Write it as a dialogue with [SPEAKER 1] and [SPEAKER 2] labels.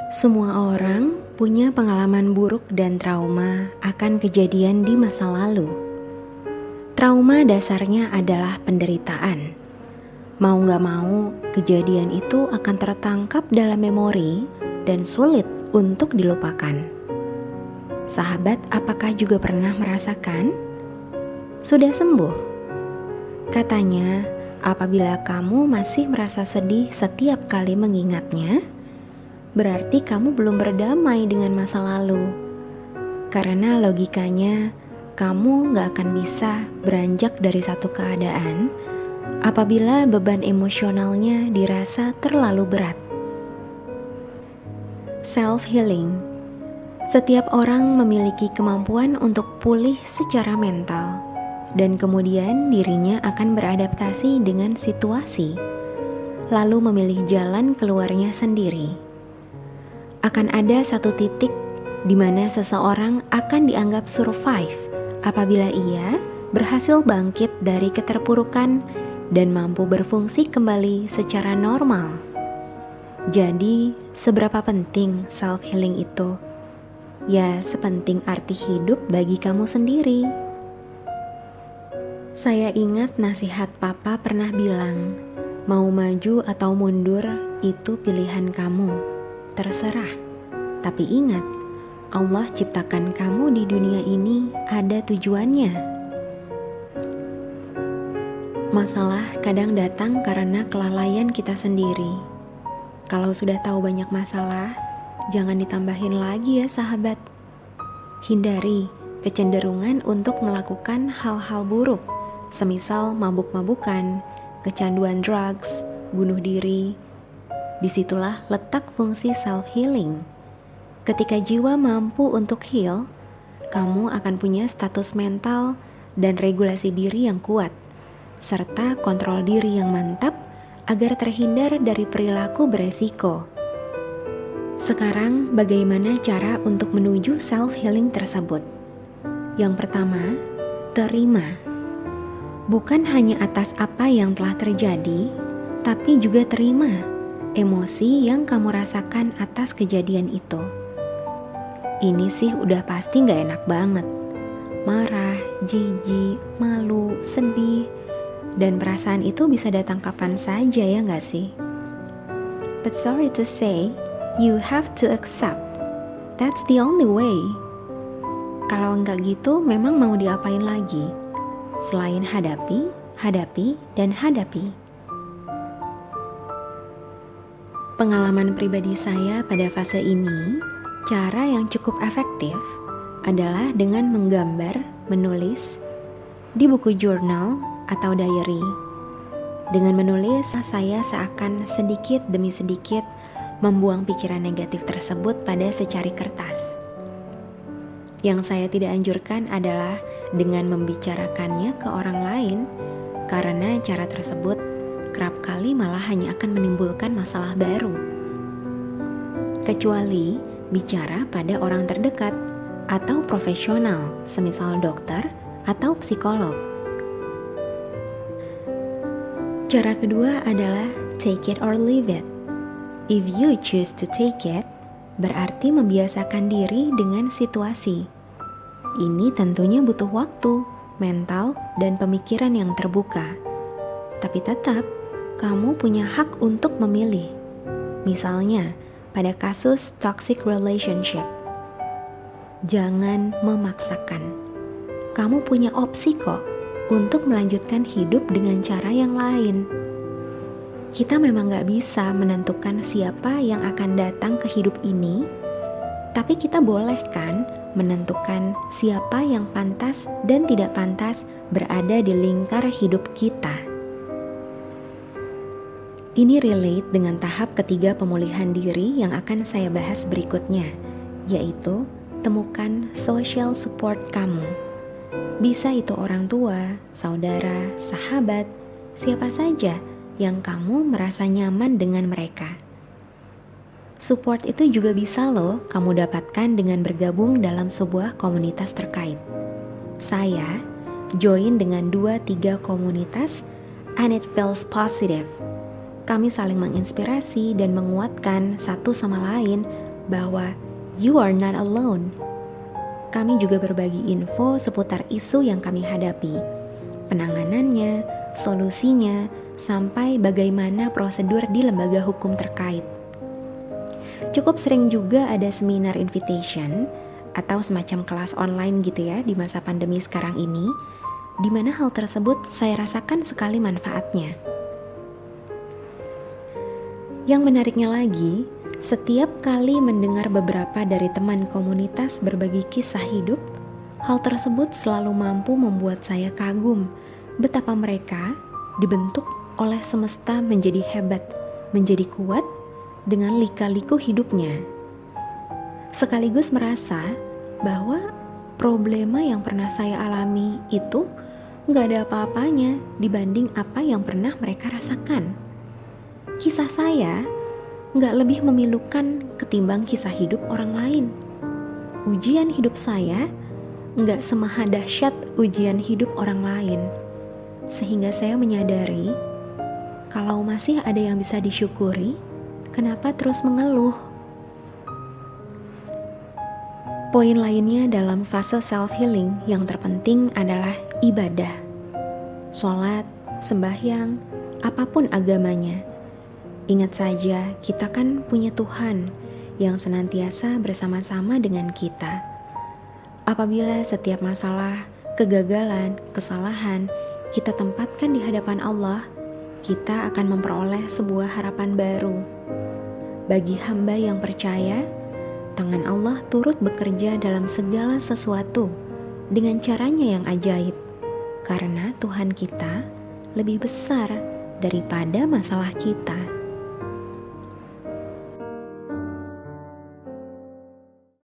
[SPEAKER 1] Semua orang punya pengalaman buruk dan trauma akan kejadian di masa lalu. Trauma dasarnya adalah penderitaan. Mau gak mau, kejadian itu akan tertangkap dalam memori dan sulit untuk dilupakan. Sahabat, apakah juga pernah merasakan? Sudah sembuh? Katanya, apabila kamu masih merasa sedih setiap kali mengingatnya, berarti kamu belum berdamai dengan masa lalu. Karena logikanya, kamu gak akan bisa beranjak dari satu keadaan apabila beban emosionalnya dirasa terlalu berat. Self-healing. Setiap orang memiliki kemampuan untuk pulih secara mental, dan kemudian dirinya akan beradaptasi dengan situasi, lalu memilih jalan keluarnya sendiri. Akan ada satu titik di mana seseorang akan dianggap survive apabila ia berhasil bangkit dari keterpurukan dan mampu berfungsi kembali secara normal. Jadi, seberapa penting self-healing itu? Ya, sepenting arti hidup bagi kamu sendiri. Saya ingat nasihat papa pernah bilang, mau maju atau mundur itu pilihan kamu. Terserah, tapi ingat, Allah ciptakan kamu di dunia ini ada tujuannya. Masalah kadang datang karena kelalaian kita sendiri. Kalau sudah tahu banyak masalah, jangan ditambahin lagi ya sahabat. Hindari kecenderungan untuk melakukan hal-hal buruk, semisal mabuk-mabukan, kecanduan drugs, bunuh diri. Disitulah letak fungsi self-healing. Ketika jiwa mampu untuk heal, kamu akan punya status mental dan regulasi diri yang kuat, serta kontrol diri yang mantap agar terhindar dari perilaku beresiko. Sekarang, bagaimana cara untuk menuju self-healing tersebut? Yang pertama, terima. Bukan hanya atas apa yang telah terjadi, tapi juga terima emosi yang kamu rasakan atas kejadian itu. Ini sih udah pasti gak enak banget. Marah, jijik, malu, sedih, dan perasaan itu bisa datang kapan saja ya gak sih? But sorry to say, you have to accept. That's the only way. Kalau enggak gitu, memang mau diapain lagi? Selain hadapi, dan hadapi. Pengalaman pribadi saya pada fase ini, cara yang cukup efektif adalah dengan menggambar, menulis di buku jurnal atau diary. Dengan menulis, saya seakan sedikit demi sedikit membuang pikiran negatif tersebut pada secari kertas. Yang saya tidak anjurkan adalah dengan membicarakannya ke orang lain, karena cara tersebut kerap kali malah hanya akan menimbulkan masalah baru. Kecuali bicara pada orang terdekat atau profesional, semisal dokter atau psikolog. Cara kedua adalah take it or leave it. If you choose to take it, berarti membiasakan diri dengan situasi. Ini tentunya butuh waktu, mental, dan pemikiran yang terbuka. Tapi tetap, kamu punya hak untuk memilih. Misalnya, pada kasus toxic relationship. Jangan memaksakan. Kamu punya opsi kok untuk melanjutkan hidup dengan cara yang lain. Kita memang gak bisa menentukan siapa yang akan datang ke hidup ini, tapi kita boleh kan menentukan siapa yang pantas dan tidak pantas berada di lingkar hidup kita. Ini relate dengan tahap ketiga pemulihan diri yang akan saya bahas berikutnya, yaitu temukan social support kamu. Bisa itu orang tua, saudara, sahabat, siapa saja yang kamu merasa nyaman dengan mereka. Support itu juga bisa loh kamu dapatkan dengan bergabung dalam sebuah komunitas terkait. Saya join dengan 2-3 komunitas and it feels positive. Kami saling menginspirasi dan menguatkan satu sama lain bahwa you are not alone. Kami juga berbagi info seputar isu yang kami hadapi, penanganannya, solusinya, sampai bagaimana prosedur di lembaga hukum terkait. Cukup sering juga ada seminar invitation atau semacam kelas online gitu ya di masa pandemi sekarang ini, di mana hal tersebut saya rasakan sekali manfaatnya. Yang menariknya lagi, setiap kali mendengar beberapa dari teman komunitas berbagi kisah hidup, hal tersebut selalu mampu membuat saya kagum betapa mereka dibentuk oleh semesta menjadi hebat, menjadi kuat dengan lika-liku hidupnya. Sekaligus merasa bahwa problema yang pernah saya alami itu gak ada apa-apanya dibanding apa yang pernah mereka rasakan. Kisah saya gak lebih memilukan ketimbang kisah hidup orang lain. Ujian hidup saya gak semaha dahsyat ujian hidup orang lain. Sehingga saya menyadari, kalau masih ada yang bisa disyukuri, kenapa terus mengeluh? Poin lainnya dalam fase self-healing yang terpenting adalah ibadah. Sholat, sembahyang, apapun agamanya. Ingat saja, kita kan punya Tuhan yang senantiasa bersama-sama dengan kita. Apabila setiap masalah, kegagalan, kesalahan kita tempatkan di hadapan Allah, kita akan memperoleh sebuah harapan baru. Bagi hamba yang percaya, tangan Allah turut bekerja dalam segala sesuatu dengan caranya yang ajaib, karena Tuhan kita lebih besar daripada masalah kita.